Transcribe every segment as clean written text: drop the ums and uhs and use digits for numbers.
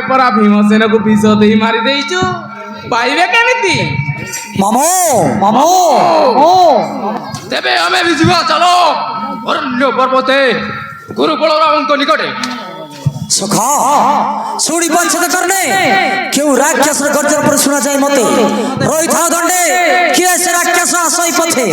परा भीमसेन को विष दे मारी देइछु पाइबे केमिति मामो मामो तेबे हमें भी जीवा चलो अरण्य पर्वते गुरु बलराम को निकटे सखा सुनी वंचित करने क्यों राक्षस गर्जन पर सुना जाए मते रोई था दंडे किए से राक्षस आसई पथे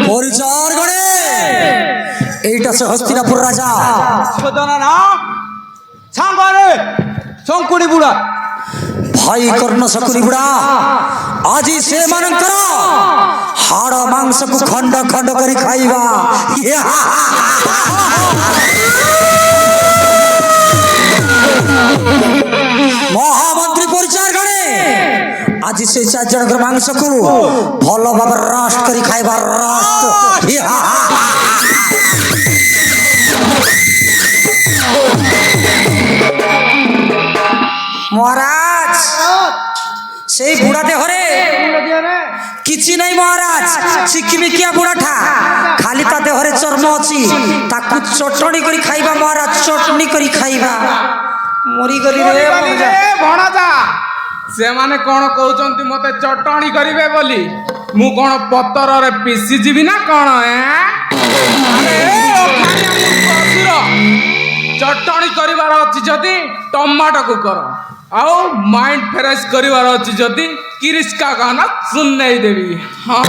परिचार गणे এইটা সে হস্তিনাপুর রাজা সদনা না সাঙ্গারে শঙ্কুনি বুড়া ভাই কর্ণ শকুনি বুড়া আজি সে মানଙ୍କର হাড় মাংসକୁ খଣ୍ଡ খଣ୍ଡ କରି ଖାଇବା মহামন্ত্রী পরিচার গণে আজি সে চার জনকৰ মাংসକୁ ଭଲ ଭାବରେ রাষ্ট କରି ଖାଇବା রাষ্ট মহারাজ সেই বুড়া দেহরে কিছু নাই মহারাজ চিকিমিকিয়া বুড়াটা খালি তা দেহরে চর্ম অছি তাকু চটনি করি খাইবা মহারাজ চটনি করি খাইবা মরি গলি রে ভଣଜା ସେମାନେ କଣ କହୁଛନ୍ତି ମତେ ଚଟଣି କରିବେ ବୋଲି ମୁଁ କଣ ପତରରେ ପିସି ଯିବି ନା କଣ ଚଟଣି କରିବାର ଅଛି ଯଦି ଟମାଟୋକୁ କର ଆଉ ମାଇଣ୍ଡ ଫ୍ରେଶ କରିବାର ଅଛି ଯଦି କିରିସ୍କା ଗାନା ଶୁନେଇ ଦେବି ହଁ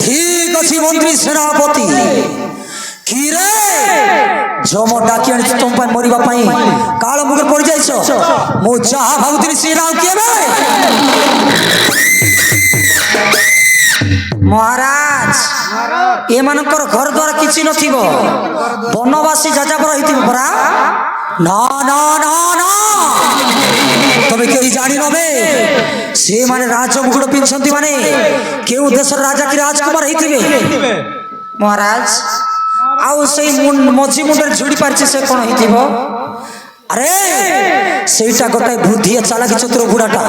ঠিক আছে মন্ত্রী সেনাপতি কি রে জম ডাকি আনিছি তোম পাই মরিবা পাই কাল মুখে পড়ি যাইছ মু যাহা ভাবুଥିଲି সে নাও কেবে মহারাজ এমানଙ୍କର ঘর দ্বারা কিছু নথিব বনবাসী যাযাবর হইতিব পরা না না না না তবে কেই জানি নবে সে মানে রাজমুকুট পিনছন্তি মানে কেউ দেশের রাজা কি রাজকুমার হইতিবে মহারাজ আউ সেই মঝি মুন্ডের ঝুড়ি পারছে সে কোন হইতিব আরে সেইটা গোটাই বুদ্ধি চালাকি চতুর বুড়াটা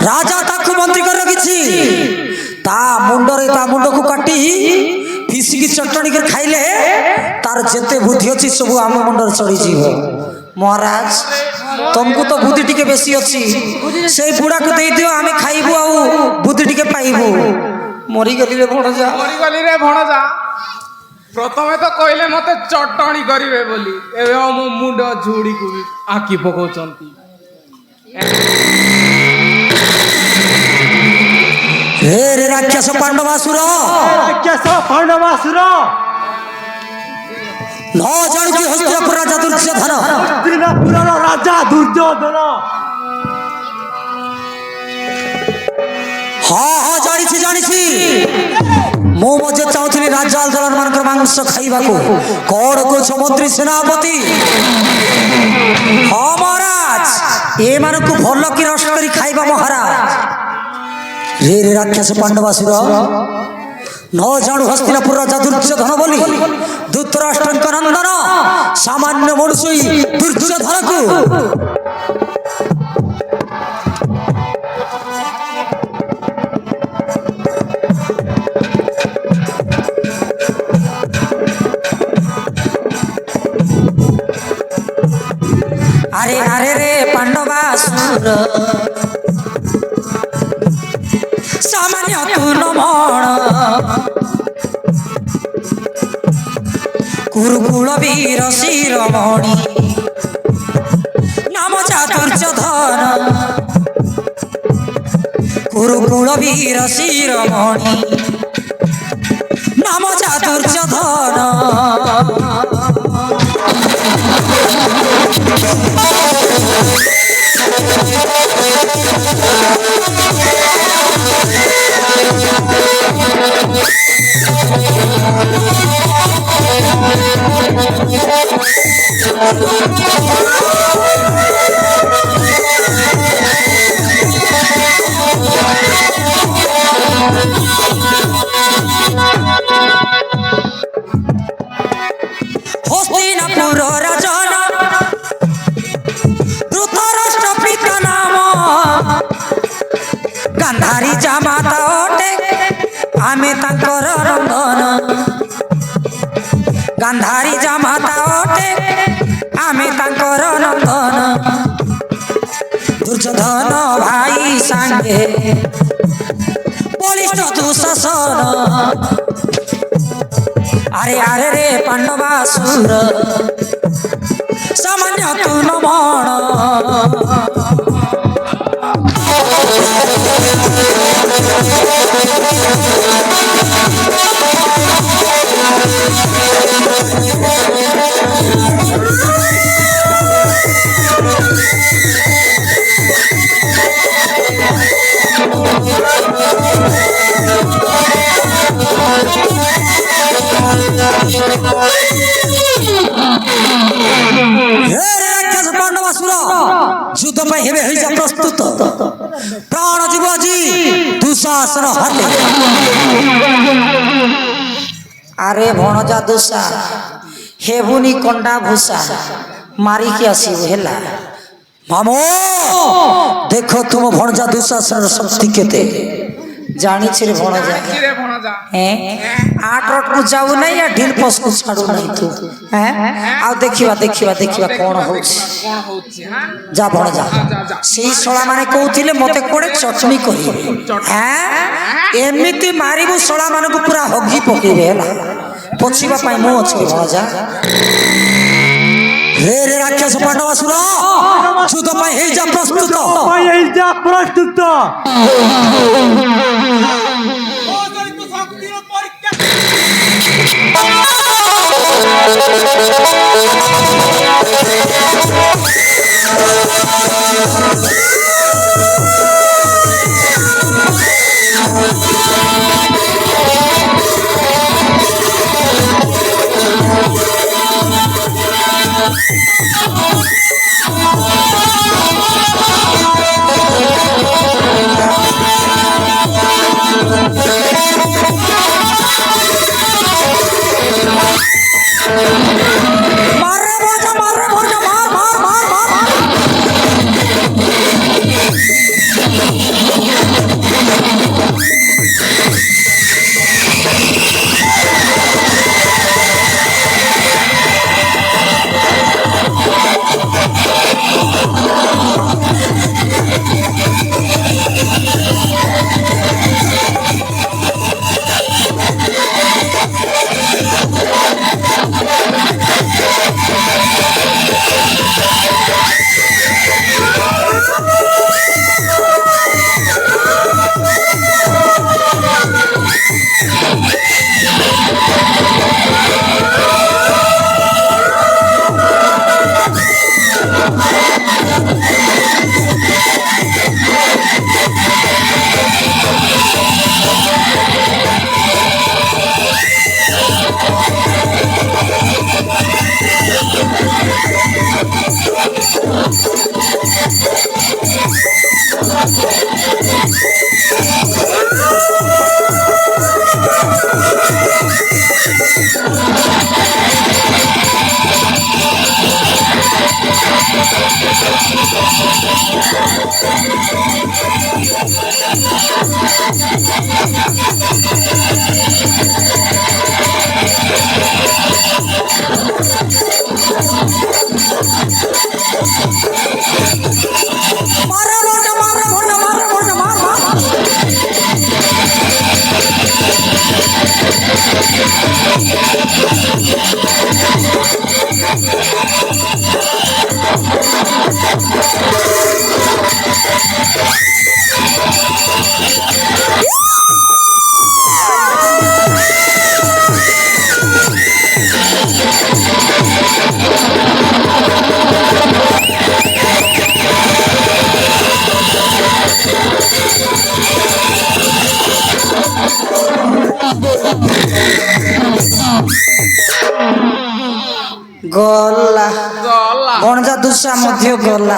রাজা তাকু মন্ত্রী করে রাখিছি তা মুন্ডকু কাটি ফিসিকি চটনি করে খাইলে তার যেতে বুদ্ধি অছি সবু আম মুন্ডরে চড়ি যাব মহারাজ तुमको तो बुद्धि टिके बेसी अच्छी से बुढ़ा को दे दियो हमें खाइबू आउ बुद्धि टिके पाइबू मरी गली रे भणजा प्रथमे तो कहले मते चटणी करिवे बोली एबे मो मुंड झुड़ी को आकी पकोचंती रे राक्षस पांडवासुर न जान की हस्तिनापुर राजा दुर्योधन राजा दुर्योधन हाँ हाँ जानी मु मजे चाहूली राजा दलन मान मांस खाइबा को कौन को मंत्री सेनापति हाँ महाराज ए मान को भल कि रस कर खाइबा महाराज रे रे राक्षस पांडवासुर न जाणु हस्तिनापुर राजा दुर्योधन बोली धृतराष्ट्र नंदन सामान्य मनुष्य दुर्योधन को ସୁର ସାମାନ୍ୟ ତୁନମଣ କୁରୁକୁଳ ବୀର ଶିରମଣି ନାମ ଚାତୁର୍ଯ୍ୟ ଧନ কুরুকুল বীর শিরমণি নাম চাতুর্য ধন হস্তিনাপুর রাজন ধৃতরাষ্ট্র পিতা নাম গান্ধারী জামাতা অটে আমি তাঙ্কর রন্ধন গান্ধারী জামাতা অটে আমি তাঙ্কর নন্দন দুর্যোধন ভাই সাঙ্গে বলিষ্ঠ দুঃশাসন আরে আরে রে পাণ্ডবাসুর সামান্য তুনমণ পাণ্ডবাসুর যুদ্ধ পাই হেবে হয়ে যা প্রস্তুত প্রাণ জীব আজি দুঃশাসন হাতে আরে ভণজা দুষা হেবুনি কন্ডা ভূষা মারিকি আসিব হেলা মামো দেখো তুম ভণজা দুঃশাসন শক্তি কেতে জানিছি রে ভণজা কিরে ভণজা হ্যাঁ আট রটকু যাও নাই আর ঢিল পসকু ছাড়ু নাই তু হ্যাঁ আও দেখিবা দেখিবা দেখিবা কোন হଉଛି কোন হଉଛି হ্যাঁ যা ভণজা যা। সেই শଳା মানে কହୁଥିଲେ মতে কোড়ে চটনি করিবে হ্যাঁ এমিতি মারিবু শଳା মানকু পুরা হগি পকেইবে হেলা পছিবা পাই মো ଅଛି ভণজা রে রে রাক্ষস পাণ্ডবাসুর যুদ্ধ পাই হেই যা প্রস্তুত ভাই এই যা প্রস্তুত মারে ভণজা মার মার মার মার গলা গলা ভଣଜା ଦୁସା ମଧ୍ୟ ଗଲା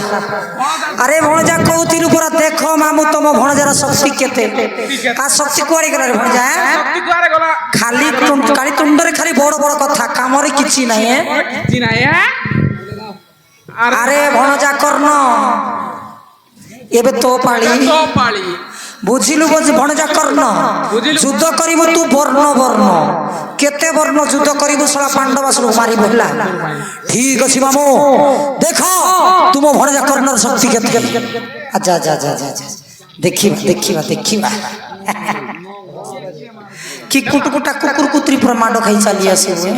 ଆରେ ଭଣଜା କହୁଥିଲୁ ପରା ଦେଖ ମାମୁ ତମ ଭଣଜାର ଶକ୍ତି କେତେ ଆ ଶକ୍ତି କୁଆଡେ ଗଲା ରେ ଭଣଜା ଶକ୍ତି କୁଆଡେ ଗଲା ଖାଲି ତୁଣ୍ଡରେ ଖାଲି ବଡ ବଡ କଥା କାମରେ କିଛି ନାହିଁ କିଛି ନାହିଁ ଆରେ ଭଣଜା କର୍ଣ୍ଣ ଏବେ ତୋ ପାଳି ତ ପାଳି ବୁଝିଲୁ ଭଣଜା କର୍ଣ୍ଣ ବୁଝିଲୁ। ଯୁଦ୍ଧ କରିବୁ ତୁ ବର୍ଣ୍ଣ ବର୍ଣ୍ଣ କେତେ ବର୍ଣ୍ଣ ଯୁଦ୍ଧ କରିବୁ ଶଳା ପାଣ୍ଡବ ସବୁ ମାରିବୁ ହେଲା ଠିକ ଅଛି ମାମୁ ଦେଖ ତୁମ ଭଣଜା କର୍ଣ୍ଣର ଶକ୍ତି କେତେ ଆଚ୍ଛା ଆଚ୍ଛା ଆଚ୍ଛା ଆଚ୍ଛା ଦେଖିବା ଦେଖିବା ଦେଖିବା କି କୁଟୁକୁଟା କୁକୁର କୁତ୍ରି ପୁରା ମାଡ ଖାଇ ଚାଲି ଆସିବୁ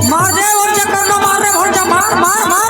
मार दे भणजा कर्ण मार रे भणजा मार मार मार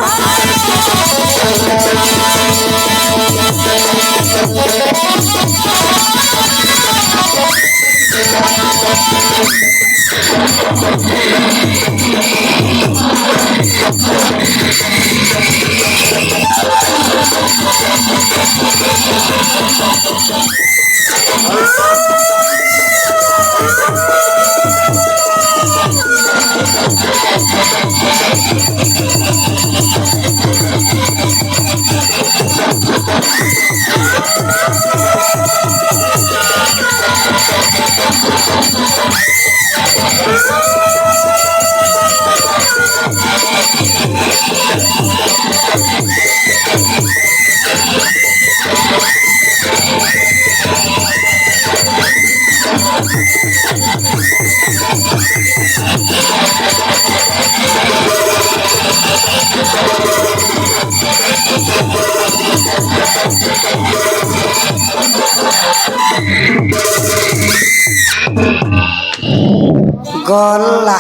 गला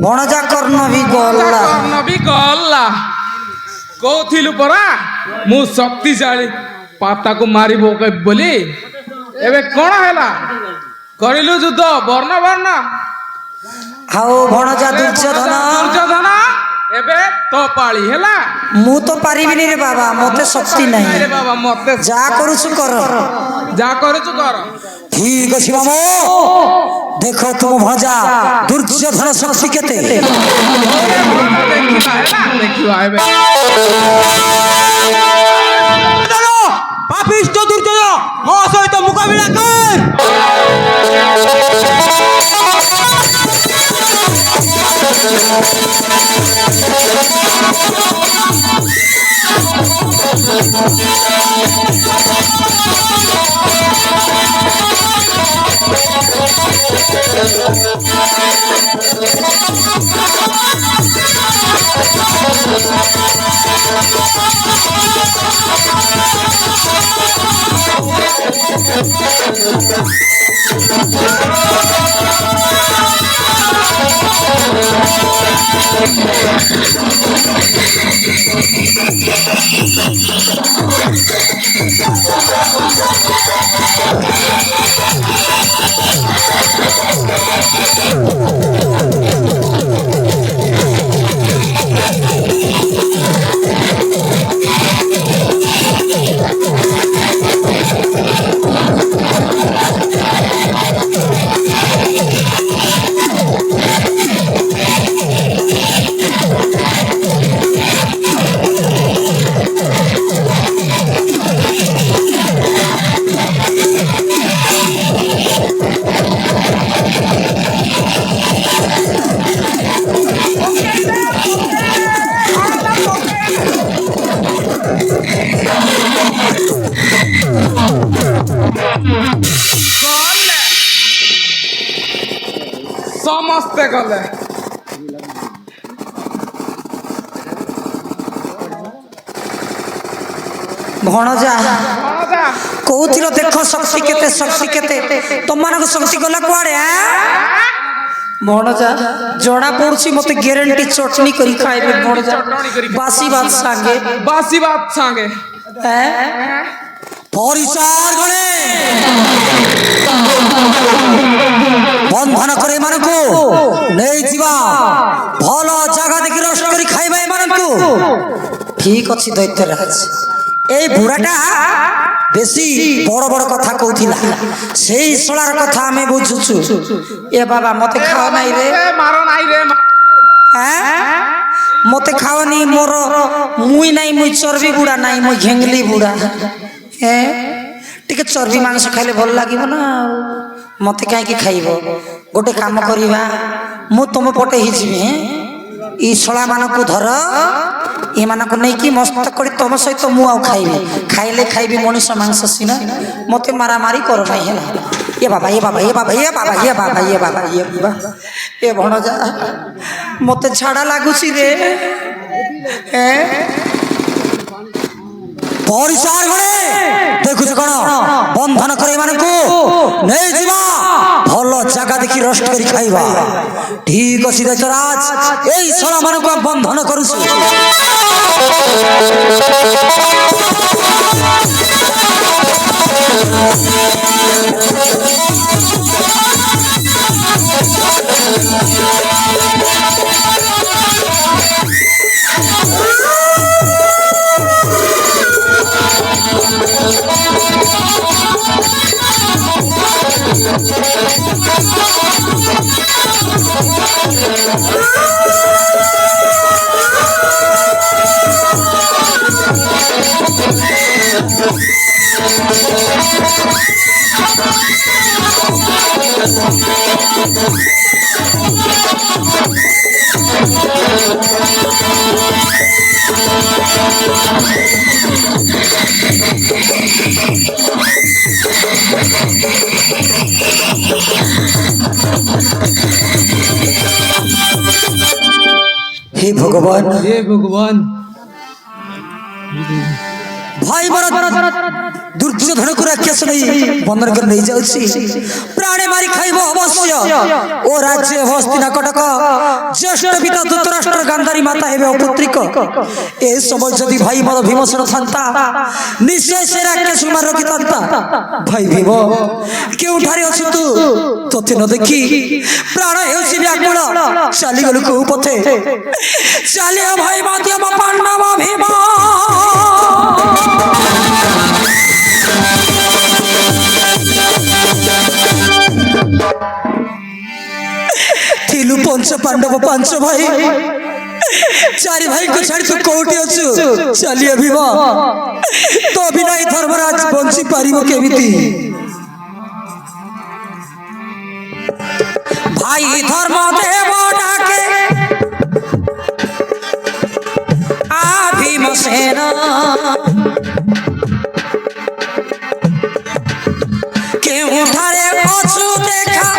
भणजा कर्ण भी गला କର୍ଣ୍ଣ ବି ଗଲା କହୁଥିଲୁ ପରା ମୁଁ ଶକ୍ତିଶାଳୀ ପାତାକୁ ମାରି ପକେଇବି ବୋଲି ଏବେ କଣ ହେଲା କରିଲୁ ଯୁଦ୍ଧ ବର୍ଣ୍ଣ ବର୍ଣ୍ଣ हाउ भणजा दुर्योधन ଦୁର୍ଯ୍ୟୋଧନ ଏବେ ତୋ ପାଳି ହେଲା मु तो पारिबिनी रे बाबा मते शक्ति ନାଇଁ नहीं ରେ ବାବା ମତେ जा करूछु कर ଯାହା କରୁଛୁ କର ठीक अछि मामू देखो तुम भणजा दुर्योधन शक्ति केते ଦେଖିବା ହେଲା ଦେଖିବା ଏବେ पापिष्ट दुर्योधन मो सहित मुकाबिला कर ସମସ୍ତେ ଗଲେ ଭଣଜା ଭଣଜା କହୁଥିଲ ଦେଖ ଶକ୍ତି କେତେ ତମମାନଙ୍କ ଶକ୍ତି ଗଲା କୁଆଡେ ଭଣଜା ଜଣା ପଡୁଛି ମତେ ଗ୍ୟାରେଣ୍ଟି ଚଟଣି କରି ଖାଇବେ ଭଣଜା ଚଟଣି କରି ବାସି ଭାତ ସାଙ୍ଗେ ବାସି ଭାତ ସାଙ୍ଗେ ପରିଚାର ଗଲେ ବନ୍ଧନ করে ଏମାନଙ୍କୁ ନେଇଯିବା ଭଲ ଜାଗା ଦେଖି ରୋଷ୍ଟ କରି ଖାଇବା ଏମାନଙ୍କୁ ଠିକ ଅଛି ଦୈତ୍ୟରାଜ এই বুড়াটা বেশি বড় বড় কথা কৌথিলা সেই শলার কথা আমি বুঝুছু এ বাবা মতে খাও নাই রে মারো নাই রে হ্যাঁ মতে খাওনি মোর মুই নাই মুই চর্বি বুড়া নাই মুই ঘেঙ্গলি বুড়া হ্যাঁ টিকে চর্বি মাংস খাইলে ভাল লাগিব না মতে কাইকি খাইব গোটে কাম করিবা মু তোম পটে হিজিবি ই শলা মানকু ধর এମାନଙ୍କୁ ନେଇକି ମସ୍ତ କରି ତମ ସହିତ ମୁଁ ଆଉ ଖାଇବି ଖାଇଲେ ଖାଇବି ମଣିଷ ମାଂସ ସିନା ମତେ ମାରାମାରି କର ନାହିଁ ହେଲା ଏ ବାବା ଏ ବାବା ଏ ବାବା ଏ ବାବା ଏ ବାବା ଏ ବାବା ଏ ବାବା ଏ ଭଣଜା ମତେ ଝାଡ଼ା ଲାଗୁଛି ରେ ପରିଚାର ଗଲେ ଦେଖୁଛ କଣ ବନ୍ଧନ করে ଏମାନଙ୍କୁ ନେଇଯିବା ଭଲ ଜାଗା ଦେଖି ରୋଷ୍ଟ କରି ଖାଇବା ଠିକ ଅଛି ଦୈତ୍ୟରାଜ এই ଶଳା ମାନଙ୍କୁ ବନ୍ଧନ କରୁଛୁ हे भगवान भाई मोर दुर्योधन को राक्षस नहीं बंधन कर नहीं जाउछि प्राणे मारी खाइबो अवश्य ओ राज्य हस्तिना कटक ज्येष्ठ पिता धृतराष्ट्र गांधारी माता हेबे अपुत्रिक ए समय जदि भाई मोर भीमसेन थांता निश्चय से राक्षस मार रखि थांता भाई भीम केउ ठारे अछि तू तोते न देखि प्राण हेउछि व्याकुल चाली गलु को पथे चालिया भाई माध्यम पांडव भीम थिलु पंच पांडव पांच भाई चारि भाई को छाड़ी तू कोठी अछु चलिए भीम तो बिना धर्मराज बंची पारिबो केमिति भाई धर्म देव डाके आ भीमसेन केउ ठारे अछु देखा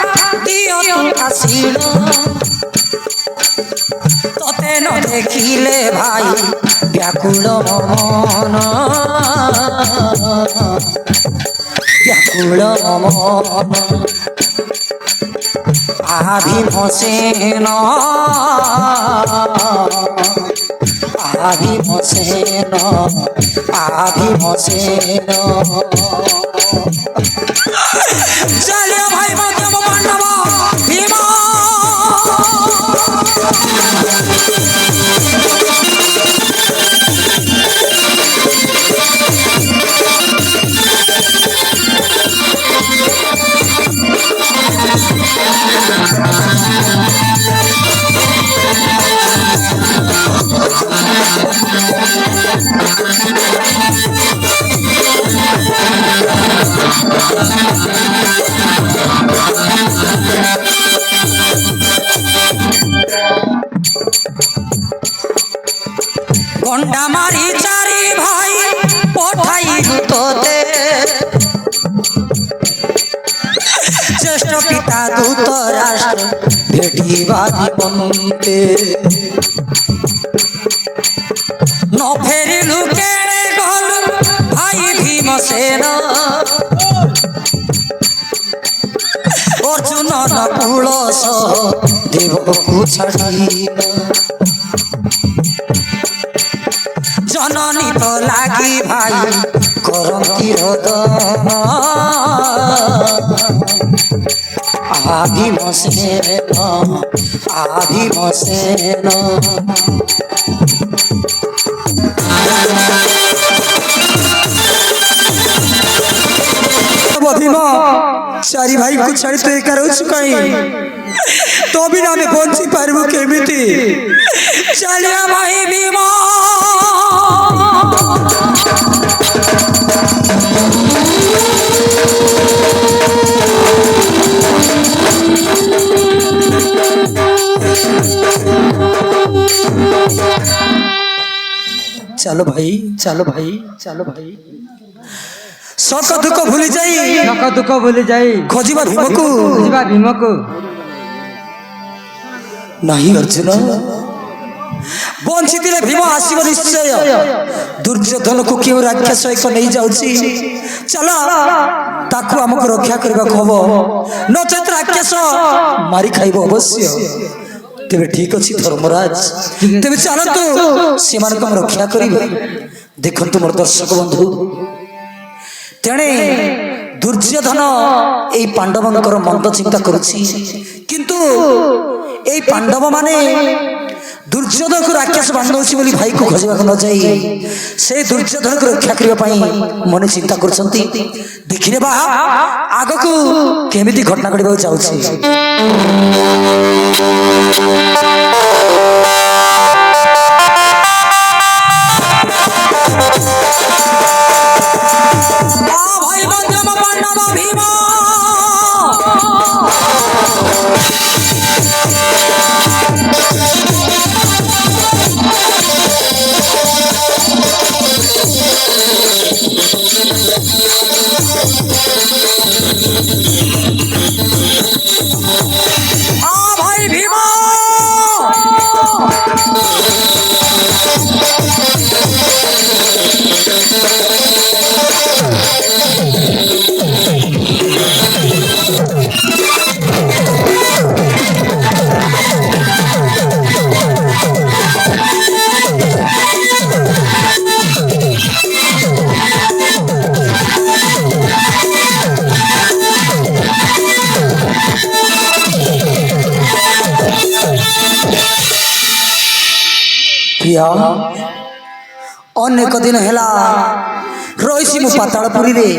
दियो तू आसीन तोते न देखिले भाई व्याकुल मन व्याकुल मन भीमसेन भीमसेन भीमसेन चलिए भाई मध्यम पांडव भीम गंडा मारी चारी भाई पठाई तोते ज्येष्ठ पिता धृतराष्ट्र भेटिबा निमंते न फेरिलु केणे गलु ভীমসেন অর্জুন নকুল সহ দেবকু ছাড়ি জননী তো লাগি ভাই করন্তি রোদন ভীমসেন भीम चारि भाई को छाड़ी तो एक रोज कहीं तो भी ना मैं पहुंची पारबो केमिति चलिया भाई भीम चलो भाई चलो भाई चलो भाई शोक दुख भूली जाई শোক দুঃখ ভুলে যাই खोजिबा भीमको খুঁজিবা ভীমକୁ नहीं अर्जुन बंचित भीम आसब निश्चय दुर्योधन को क्यों राक्षस एक नहीं जाउची चल ताकू हमको रक्षा करबा हम नचेत राक्षस मारी खाइब अवश्य तेरे ठीक अच्छी धर्मराज तेरे चलतु से रक्षा कर देखु मोर दर्शक बंधु तेणे दुर्योधन ए पांडवंकर मंद चिंता करुछि किंतु ए पांडव माने दुर्योधन को राक्षस बांधौछि बोली भाई को खोजबा न जाई से दुर्योधन को रक्षा करबा पई मने चिंता करछंती देखिने बा आगो को केमिति घटना घडिबा जाउछि प्रिया अनेक दिन है रही मु पातालपुरी रे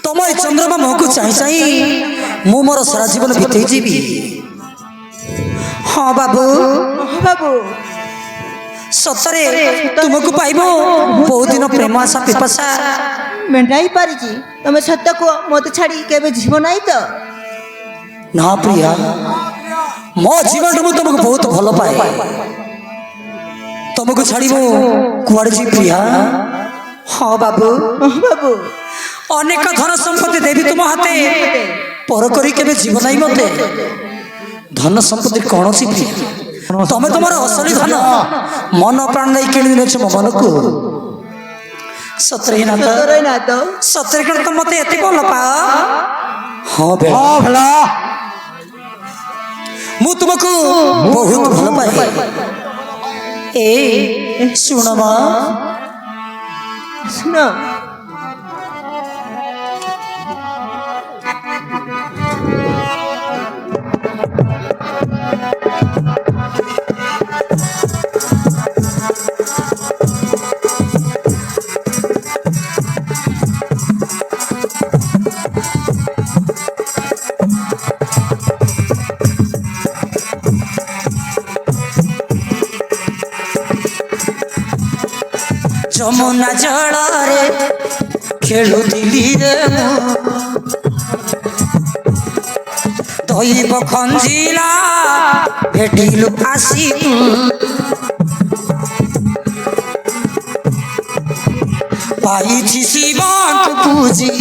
तुम ए चंद्रमा मुह को चाह चाह मु मोर सारा जीवन बीते जीवी हाँ बाबू बाबू सतरे तुमको पाइबो बहुत दिन प्रेम आशा पिपाशा मेटाई पारी तुम सत्य को मत छाड़ी केबे जीव नहीं तो ना प्रिया मो जीवन मु तुमको बहुत भल पाए तुमको छाड़ी मु कुआड़े जी प्रिया हाँ बाबू बाबू अनेक धन संपत्ति देवी तुम हाथे पर करी केबे जीव नहीं मते धन संपत्ति कौन सी प्रिया तमें तुम असली धन मन प्राण नहीं किणी मो मन को सतरे ना तो सतरे कण तुम मते एते भल पा हाँ भला मु तुमको बहुत भल पाए ए सुन मां सुन যমুনা জଳରେ ଖେଳୁଥିଲି ରେ ଦୈବ ଖଞ୍ଜିଲା ଭେଟିଲୁ ଆସି ପାଇଛି ଶିବଙ୍କୁ ପୂଜି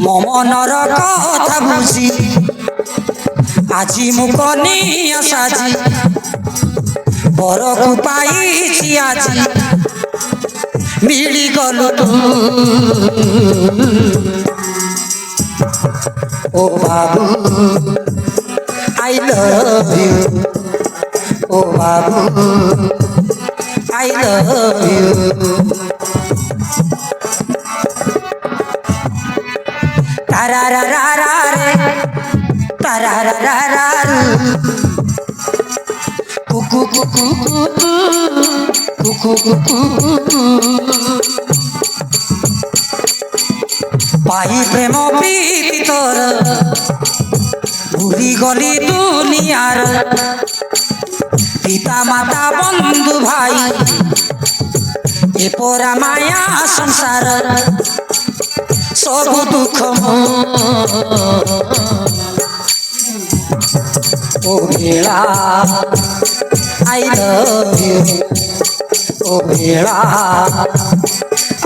ମୋ ମନର କଥା ବୁଝି ଆଜି ମୁଁ କନିଆ ସାଜି ବରକୁ ପାଇଛି ଆଜି ମିଳିଗଲୁ ତୁ ଓ ବାବୁ ଆଇ ଲଭ୍ ୟୁ ଓ ବାବୁ ଆଇ ଲଭ୍ ୟୁ ତାରାରାରାରେ ତାରାରାରାରୁ কুকু কুকু কুকু কুকু পাই প্রেম প্রীতি তোর ভুলি গলি দুনিয়ার পিতা মাতা বন্ধু ভাই এ পরা মায়া সংসার সবু দুঃখ ও বেলা I love you, oh Mira,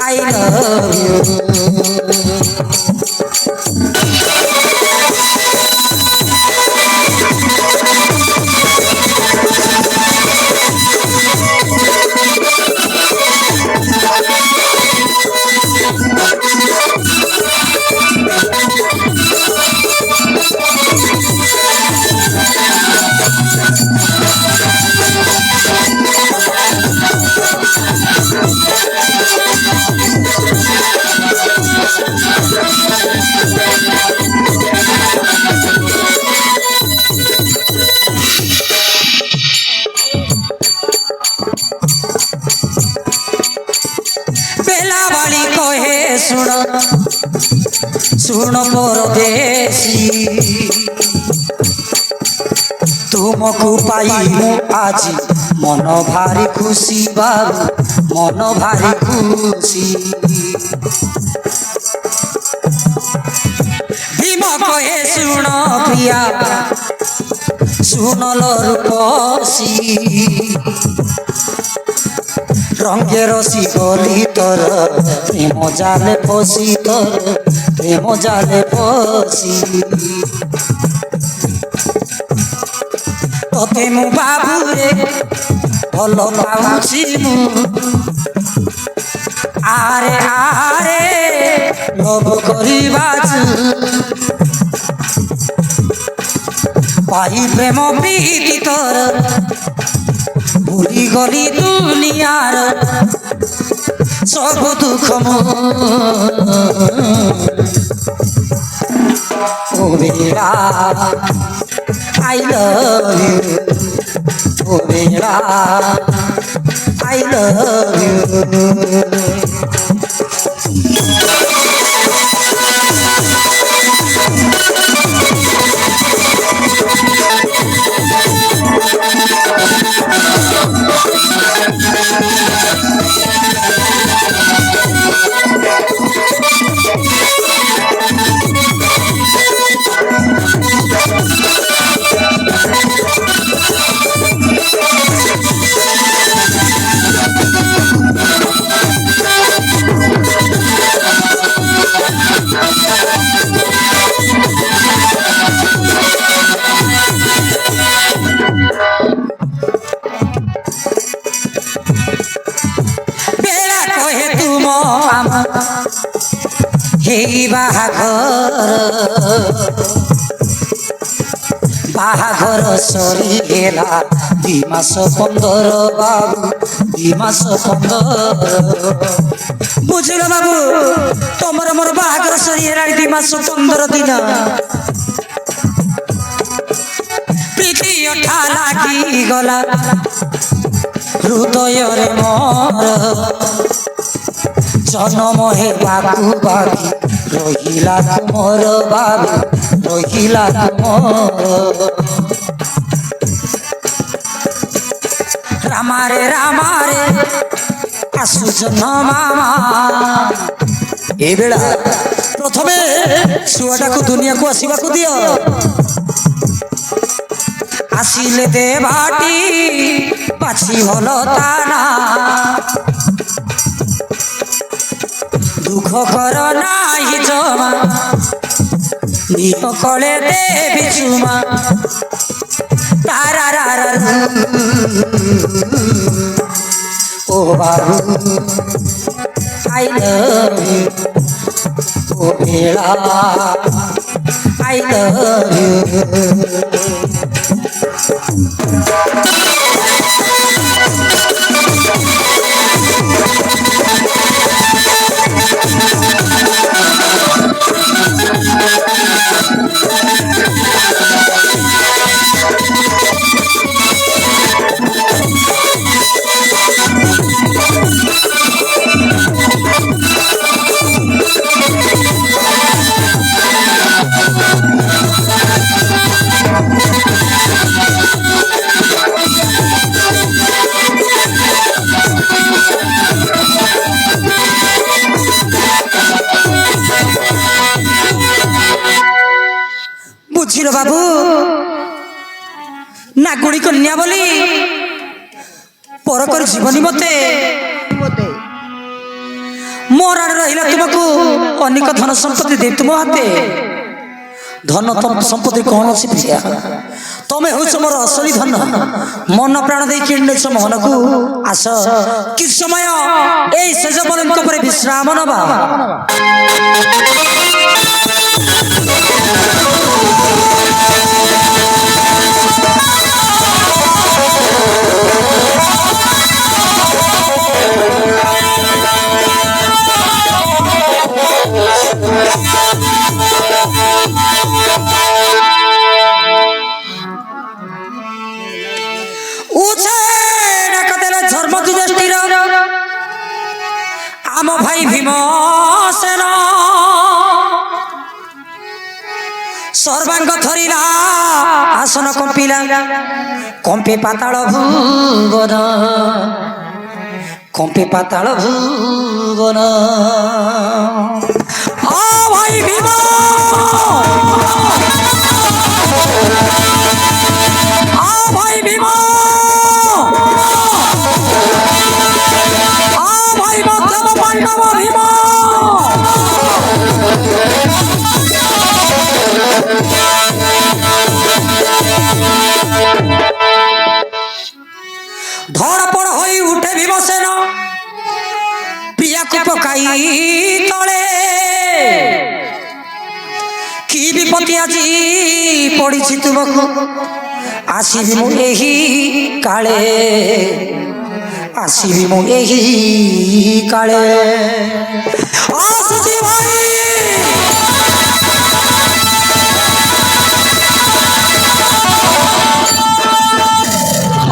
I love you. বেলা বাড়ি কহে শুণ শুণ পরদেশী তুমকু পাই মু আজি মন ভারি খুশি বাবু মন ভারি খুশি ভীম কহে শুণ প্রিয়া শুণল রূপসী রঙে রসি গলি তোর প্রেম জালে পশি তোর প্রেম জালে পশি তোতে মু বাবুরে ভাল পাউছি মু আরে আরে লোভ করিবাছু পাই প্রেম প্রীতি তোর ভুলি গলি দুনিয়ার সব দুঃখ ও বেলা আই লভ ইউ ও বেলা আই লভ ইউ হেই বাহাঘর সরিগেলা 2 মাস 15 বাবু 2 মাস 15 বুঝিল বাবু তোমার মোর বাহাঘর সরিগেলা 2 মাস 15 দিন প্রীতি অঠা লাগি গলা হৃদয়রে মোর জনম হেবাকু বাবি রহিলা তুমর বাবু রহিলা তুমর রামারে রামারে আসুজন মামা এই বেলা প্রথমে শুয়াটাকু দুনিয়াকু আসিবাকু দিও আসিলে দে ভাটি বাছি হল তানা দুঃখ কর নাই জমা নিয় কলে দেবী চুমা তারারার ও বাবু love you. Oh Bela, I love you. বুঝিল বাবু নাগুড়ি কন্যা বলি পরকর জীবনী মতে মতে মোর আড়ে রহিলা তোমাকে অনেক ধন সম্পত্তি দেব তুম হাতে ধন সম্পত্তি কଣ ଅଛି ପ୍ରିୟା ତମେ ହେଉଛ ମୋର ଅସଲି ଧନ ମନ ପ୍ରାଣ ଦେଇ କିଣିଛ ମନକୁ ଆସ କିଛି ସମୟ ଏଇ ସେଜବନଙ୍କ ଉପରେ ବିଶ୍ରାମ ନବା ଆମ ଭାଇ ଭୀମସେନ ସର୍ବାଙ୍ଗ ଧରିଲା ଆସନ କମ୍ପିଲା କମ୍ପେ ପାତାଳ ଭୁବନ କମ୍ପେ ପାତାଳ ଭୁବନ ଆ ଭାଇ ଭୀମ ଆ ଭାଇ ଭୀମ পাণ্ডব ভীম ধড়পড় হয়ে উঠে ভীমসেন প্রিয়াকে পকাই তলে কি বিপত্তি আজি পড়িছি তুমকু আসিবি মু এহি কালে আসিবি মু এহি কালে আসুচি ভাই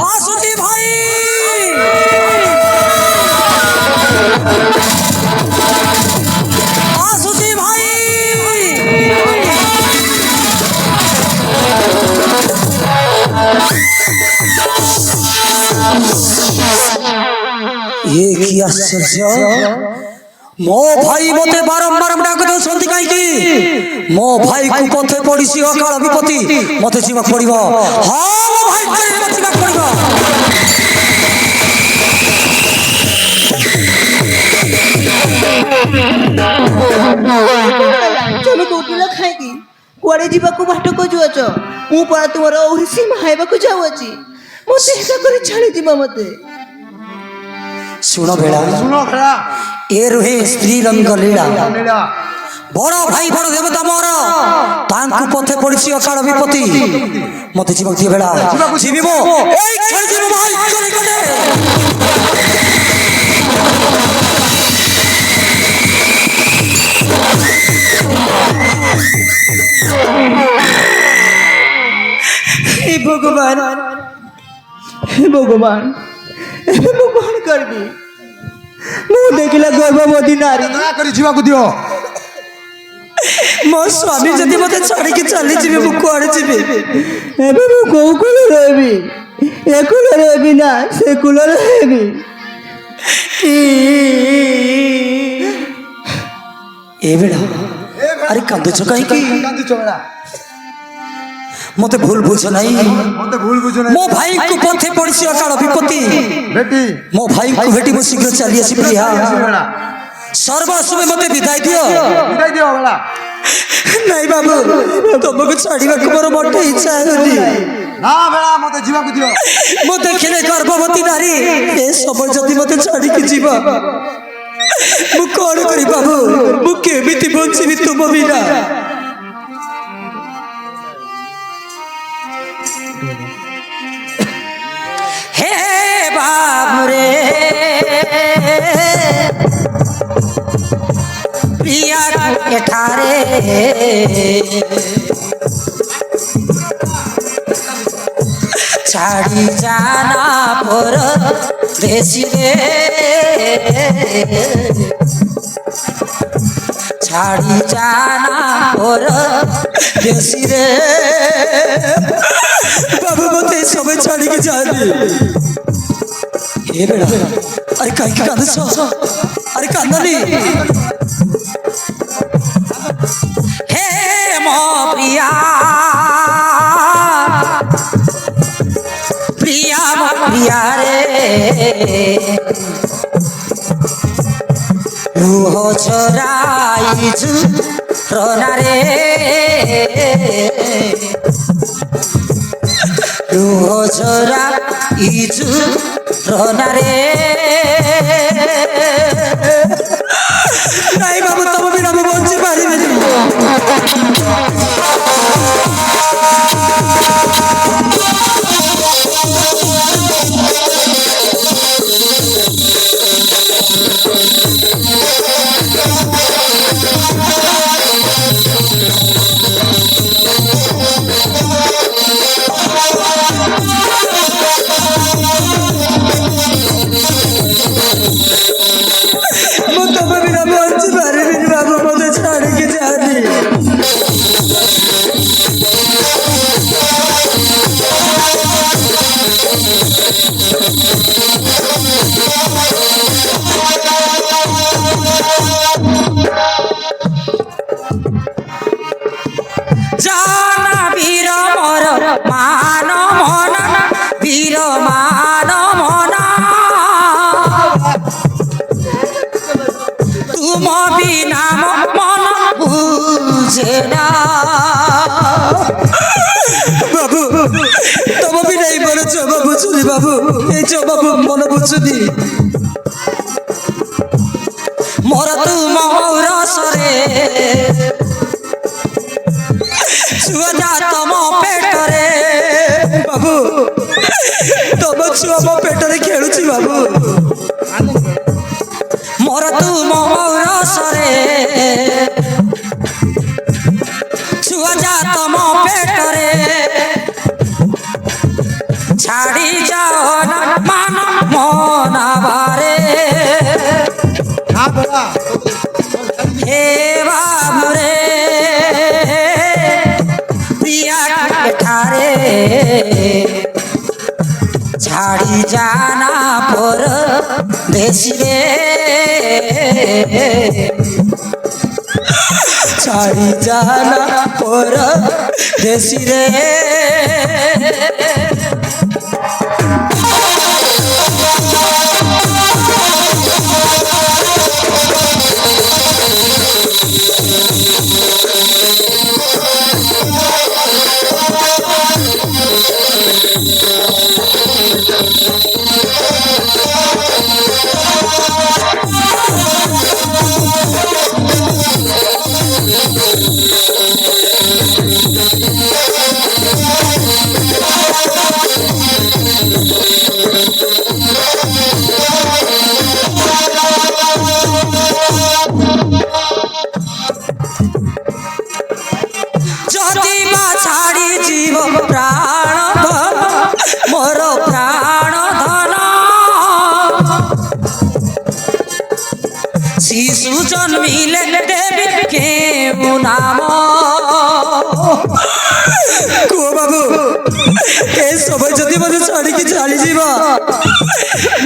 আসুচি ভাই আসুচি ভাই ये की आश्चर्य मो भाई मते बारंबार डाक दउछंती काई की मो भाई को पथे पड़िसी अकाल विपत्ति मते जीवा पड़िबो हां मो भाई करे जीवा पड़िबो चलो कोटला खाएगी कुआड़े जीवाकू बाट को जुआच मु परा तुमर ओहिसी मायबाकू जाउची मते एका करे छाड़ी दिमा मते सुनो बेड़ा ए रुहे स्त्री रंग लीला बड़ भाई बड़ देवता मोर तांकु पथे पड़िसी अकाल विपत्ति मते जीवा दिए बेड़ा जीविबो एई छाड़ जीवो भाई करे करे हे भगवान भगवान कौन करबी मु देखला गर्भवती नारी दया करी जीवाकू दियो मो स्वामी जदि मते छाड़ी के चली जीवे मु कोड़े जीवे एबे मु कोउ कुल रहबी ए कुल रहबी ना से कुल रहबी ए बेड़ा अरे कांदो छ काई की कांदी चोड़ा मते भूल बुझ नहीं मते भूल बुझो नहीं मो भाई को पथे पड़िसी अकाल विपत्ति बेटी मो भाई को बेटी मो शीघ्र चली आसी प्रिया बेड़ा सर्वस्व में मते विदाई दियो विदाई दियो बेड़ा नहीं बाबू तुमको छाड़ीबा को मोर मोटे इच्छा होनी ना बेड़ा मते जीवाकू दियो मो देखिले गर्भवती नारी ए समय जदि मते छाड़ी के जीवा ମୁଁ କଣ କରି ବାବୁ ମୁଁ କେମିତି ବଞ୍ଚିବି ତୁମ ବିନା ହେ ବାବୁରେ प्रिया एठारे छाड़ी जाना पर देसी रे छाड़ी जाना पर देसी रे बाबू मते सब छाड़ी के जानी ए बेड़ा अरे काई के कांदछ अरे कांदनी हे मो प्रिया प्रिया मो प्रिया रे लुह छोराइछु रोना रे लुह छोराइछु रोना रे नहीं बाबू तुम बिना मैं बंची पारी नहीं जाना वीर मोर मान मन वीर मान मन तुम बिना मन बुझे ना बाबू तुम भी नहीं बोलो बाबू बुझुनी बाबू ये बाबू मन बुझुनी मोर तुम रसरे छुआ जा तम पेटरे बाबू तम छुआ मो पेटरे खेलुची बाबू मोर तुम रसरे छुआ जा तम पेटरे छाड़ी जाओ ना मान मन बारे हे बाबू रे ठारे छाड़ी जाना पर देसी रे छाड़ी जाना पर देसी रे शिशु जन्मिले देवी के नाम को बाबू ए सब जदि मते छाड़ी के चली जीवा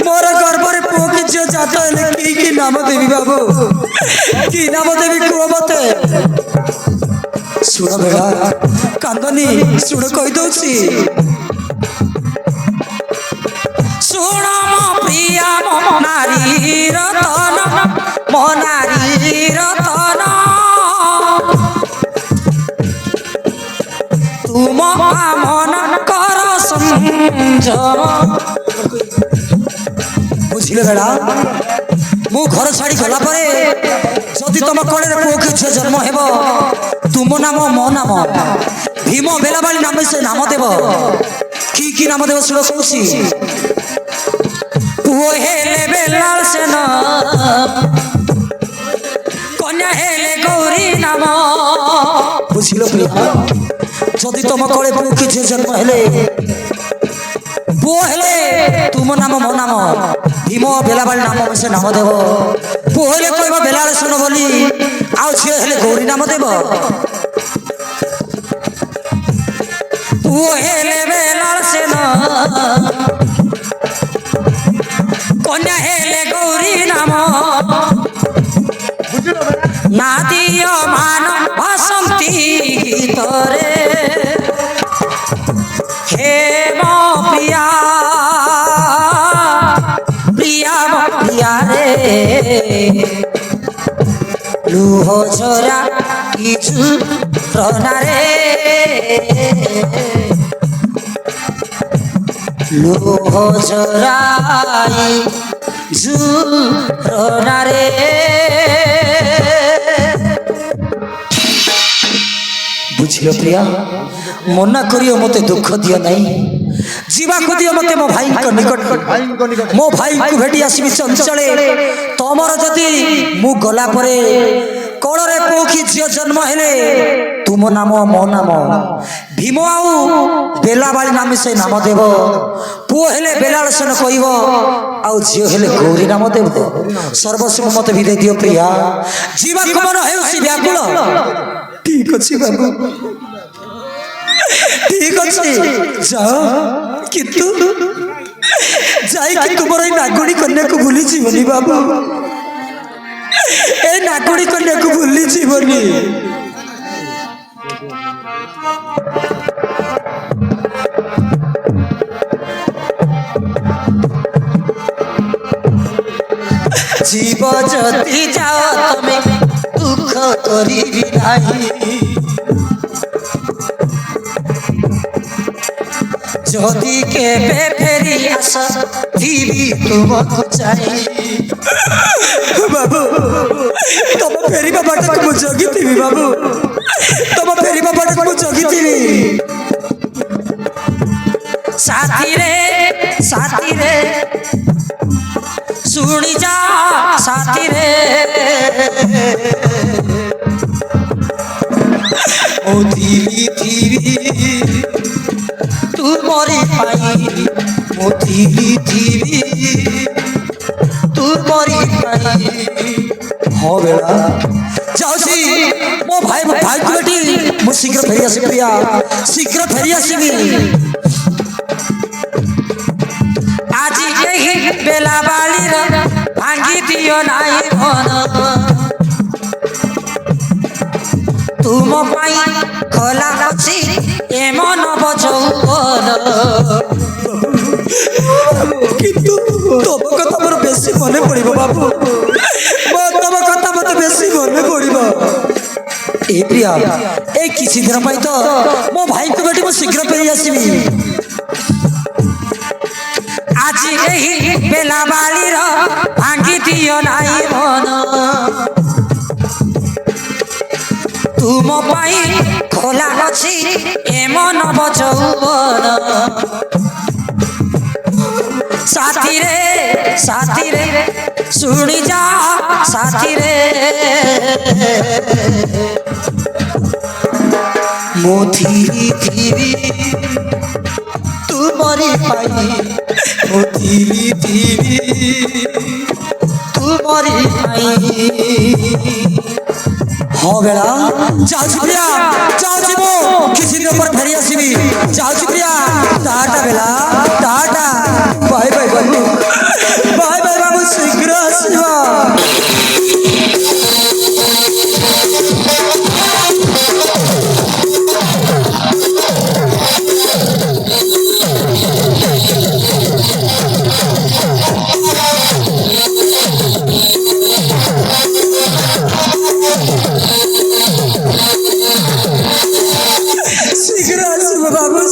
मोर गर्भ रे पुओ के जे जात हेले की नाम देवी बाबू की नाम देवी को मते सुन बेड़ा कांदनी सुन कहि दउछी सुन मो प्रिया मो नारी रतन मो नारी रतन तुम मन कर समझ बुझिले बेड़ा ମୁଁ ଘର ଛାଡ଼ି ଗଲା ପରେ ଯଦି ତମ କୋଳରେ ପୁଅ କି ଝିଅ ଜନ୍ମ ହେବ ତୁମ ନାମ ମୋ ନାମ ଭୀମ ବେଲାବାଳି ନାମ ସେ ନାମ ଦେବ କି ନାମ ଦେବ ଶୁଣ କହୁଛି ପୁଅ ହେଲେ ବେଲାଳ ସେନ କନ୍ୟା ହେଲେ ଗୌରୀ ନାମ ବୁଝିଲ ପ୍ରିୟା ଯଦି ତମ କୋଳେ ପୁଅ କି ଝିଅ ଜନ୍ମ ହେଲେ ପୁଅ ହେଲେ ତୁମ ନାମ ମୋ ନାମ ଭୀମ ବେଲାବାଳି ନାମ ସେ ନାମ ଦେବ ପୁଅ ହେଲେ କହିବ ବେଲାଳ ଶୁଣ ବୋଲି ଆଉ ଝିଅ ହେଲେ ଗୌରୀ ନାମ ଦେବ ପୁଅ ହେଲେ ବେଲାଳ ସେନ କନ୍ୟା ହେଲେ ଗୌରୀ ନାମ ନା ଦିଅ ମାନ ବାସନ୍ତୀ ଗୀତରେ हे मो प्रिया प्रिया मो प्रिया रे लुह झरा किछु रना रे लुह झराई झुरना रे बुझियो प्रिया मना करियो मते दुख दियो नहीं जीवा को दियो मते मो भाई को निकट मो भाई को भेटी आसीबी चंचले तमर जदी मु गला परे कोଳରେ पोखी झियो जन्म हेले तुम नाम मो नाम भीम आउ बेलाबाली नाम से नाम देव पुओ हेले बेलाल सेन कहब आउ झियो हेले गौरी नाम देव सर्वस्व मते विदे दियो प्रिया जीवा को मन हेउसी व्याकुल ठीक अछि बाबू ठीक अच्छे जाओ किंतु जाई कि तुमर नागुड़ी कन्या को भूली जीवनी बाबू ए नागुड़ी कन्या को भूली जीवनी जीव जति जाओ तमे दुख करिबी नाही जदि केबे फेरी आस दीदी तुमको चाहिए बाबू तुम फेरी बाबा को जगी थी बाबू तुम फेरी बाबा को जगी थी साथी रे सुनी जा साथी रे ओ धीरी धीरी तू मोरी पाई मो धीरी धीरी तू मोरी पाई हो बेला जाउसी मो भाई को बेटी मु शीघ्र फेरी आसी प्रिया शीघ्र फेरी आसीबी आज यही बेला बाली रे भांगी दियो नाई मन तुम पाई खोला अछि ए मन बजौन किंतु तब कथा मोर बेसी मने पड़िबो बाबू तब कथा मते बेसी मने पड़िबो ए प्रिया ए किसी दिन पाई तो मो भाई को बेटी मो शीघ्र फेरी आसीबी आज यही बेला बाली रो भांगी दियो नाई मन तुम पाई खोला अछि ए मन बजौन साथी रे सुनी जा साथी रे मो धीरी धीरी तू मरी पाई मो धीरी धीरी तू मरी पाई हाँ बेला जाओ प्रिया जाओ जीवो किसी दिन पर फेरी आसीबी जाओ प्रिया टाटा बेला टाटा बाय बाय बाबू बाय बाय बाबू शीघ्र आसीबा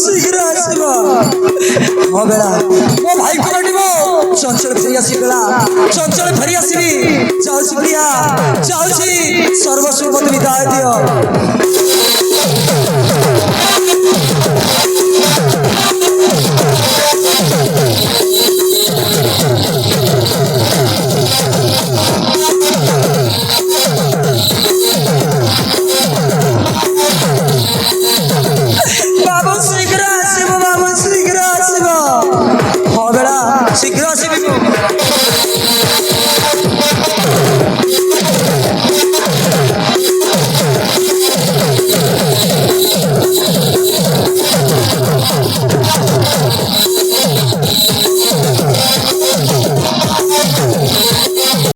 शीघ्र आसीबा हाँ बेला मो भाई को बेटी চঞ্চল ফেরি আসি বেলা চঞ্চল ফেরি আসিবি যাଉଛି প্রিয়া যাଉଛି সর্বস্ব মতে বিদায় দিও বাবু শীঘ্র আসিব বাবু শীঘ্র আসিব হবেলা শীঘ্র আসিবি